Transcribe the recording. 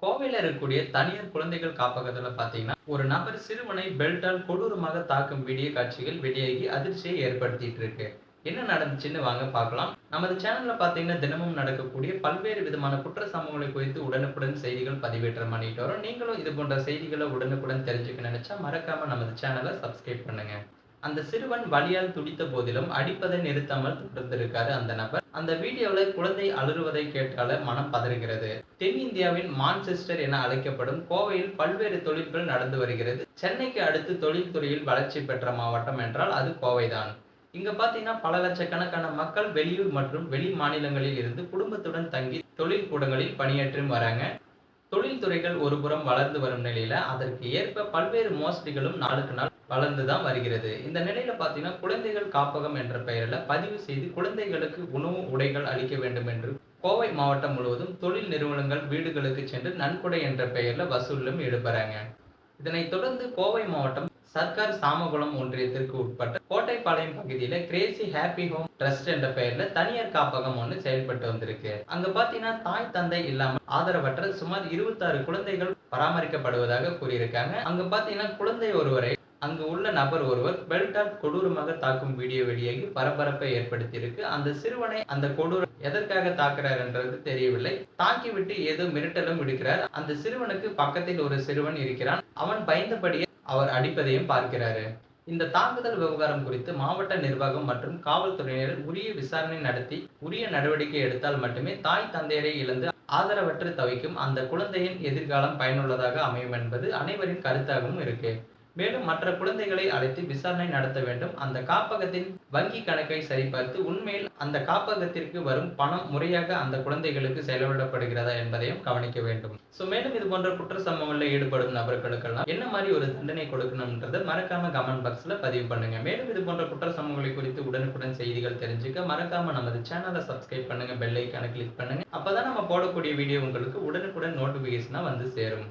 கோவையில இருக்கக்கூடிய தனியார் குழந்தைகள் காப்பகத்துல பார்த்தீங்கன்னா, ஒரு நபர் சிறுவனை பெல்ட்டால் கொடூரமாக தாக்கும் வீடியோ காட்சிகள் வெளியாகி அதிர்ச்சியை ஏற்படுத்திட்டு இருக்கு. என்ன நடந்துச்சுன்னு வாங்க பார்க்கலாம். நமது சேனல்ல பார்த்தீங்கன்னா, தினமும் நடக்கக்கூடிய பல்வேறு விதமான குற்ற சம்பவங்களை குறித்து உடனுக்குடன் செய்திகள் பதிவேற்றம் பண்ணிட்டு வரோம். நீங்களும் இது போன்ற செய்திகள உடனுக்குடன் தெரிஞ்சுக்க நினைச்சா, மறக்காம நமது சேனல சப்ஸ்கிரைப் பண்ணுங்க. அந்த சிறுவன் வலியால் துடித்த போதிலும் அடிப்பதை நிறுத்தாமல் தொடர்ந்திருக்காரு அந்த நபர். அந்த வீடியோல குழந்தை அலறுவதை கேட்டாலே மனம் பதறுகிறது. தென்னிந்தியாவின் மான்செஸ்டர் என அழைக்கப்படும் கோவையில் பல்வேறு தொழில்கள் நடந்து வருகிறது. சென்னைக்கு அடுத்து தொழில்துறையில் வளர்ச்சி பெற்ற மாவட்டம் என்றால் அது கோவைதான். இங்க பாத்தீங்கன்னா பல லட்சக்கணக்கான மக்கள் வெளியூர் மற்றும் வெளி மாநிலங்களில் இருந்து குடும்பத்துடன் தங்கி தொழில் கூடங்களில் பணியாற்றி வராங்க. தொழில்துறைகள் ஒருபுறம் வளர்ந்து வரும் நிலையில, அதற்கு ஏற்ப பல்வேறு மோசடிகளும் நாளுக்கு நாள் வளர்ந்து தான் வருகிறது. இந்த நிலையில பார்த்தீங்கன்னா, குழந்தைகள் காப்பகம் என்ற பெயரில பதிவு செய்து குழந்தைகளுக்கு உணவு, உடைகள் அளிக்க வேண்டும் என்று கோவை மாவட்டம் முழுவதும் தொழில் நிறுவனங்கள் வீடுகளுக்கு சென்று நன்கொடை என்ற பெயர்ல வசூலிலும் ஈடுபடுறாங்க. இதனைத் தொடர்ந்து கோவை மாவட்டம் சர்க்கார் சாமகுளம் ஒன்றியத்திற்கு உட்பட்ட கோட்டைப்பாளையம் பகுதியில கிரேசி ஹாப்பி ஹோம் ட்ரஸ்ட் என்ற பெயர்ல தனியார் காப்பகம் ஒண்ணு செயல்பட்டு வந்திருக்கு. அங்க பாத்தீங்கன்னா தாய் தந்தை இல்லாமல் ஆதரவற்ற சுமார் 26 குழந்தைகள் பராமரிக்கப்படுவதாக கூறியிருக்காங்க. அங்க பாத்தீங்கன்னா குழந்தை ஒருவரை அங்கு உள்ள நபர் ஒருவர் பெல்ட்டால் கொடூரமாக தாக்கும் வீடியோ வெளியாகி பரபரப்பை ஏற்படுத்தியிருக்கு. அந்த சிறுவனை அந்த கொடூரம் எதற்காக தாக்குறார் என்றது தெரியவில்லை. தாக்கிவிட்டு ஏதோ மிரட்டலும் விடுக்கிறார். அந்த சிறுவனுக்கு பக்கத்தில் ஒரு சிறுவன் இருக்கிறான். அவன் பயந்தபடியே அவர் அடிப்பதையும் பார்க்கிறாரு. இந்த தாக்குதல் விவகாரம் குறித்து மாவட்ட நிர்வாகம் மற்றும் காவல்துறையினர் உரிய விசாரணை நடத்தி உரிய நடவடிக்கை எடுத்தால் மட்டுமே தாய் தந்தையரை இழந்து ஆதரவற்று தவிக்கும் அந்த குழந்தையின் எதிர்காலம் பயனுள்ளதாக அமையும் என்பது அனைவரின் கருத்தாகவும் இருக்கு. மேலும் மற்ற குழந்தைகளை அழைத்து விசாரணை நடத்த வேண்டும். அந்த காப்பகத்தின் வங்கி கணக்கை சரிபார்த்து உண்மையில் அந்த காப்பகத்திற்கு வரும் பணம் முறையாக அந்த குழந்தைகளுக்கு செலவிடப்படுகிறதா என்பதையும் கவனிக்க வேண்டும். மேலும் இது போன்ற குற்ற சம்பவங்களில் ஈடுபடும் நபர்களுக்கெல்லாம் என்ன மாதிரி ஒரு தண்டனை கொடுக்கணும்ன்றதை மறக்காம கமெண்ட் பாக்ஸ்ல பதிவு பண்ணுங்க. மேலும் இது போன்ற குற்ற சம்பவங்களை குறித்து உடனுக்குடன் செய்திகள் தெரிஞ்சுக்க மறக்காம நமது சேனலை சப்ஸ்கிரைப் பண்ணுங்க, பெல் ஐக்கானை கிளிக் பண்ணுங்க. அப்பதான் நம்ம போடக்கூடிய வீடியோ உங்களுக்கு உடனுக்குடன் நோட்டிபிகேஷனா வந்து சேரும்.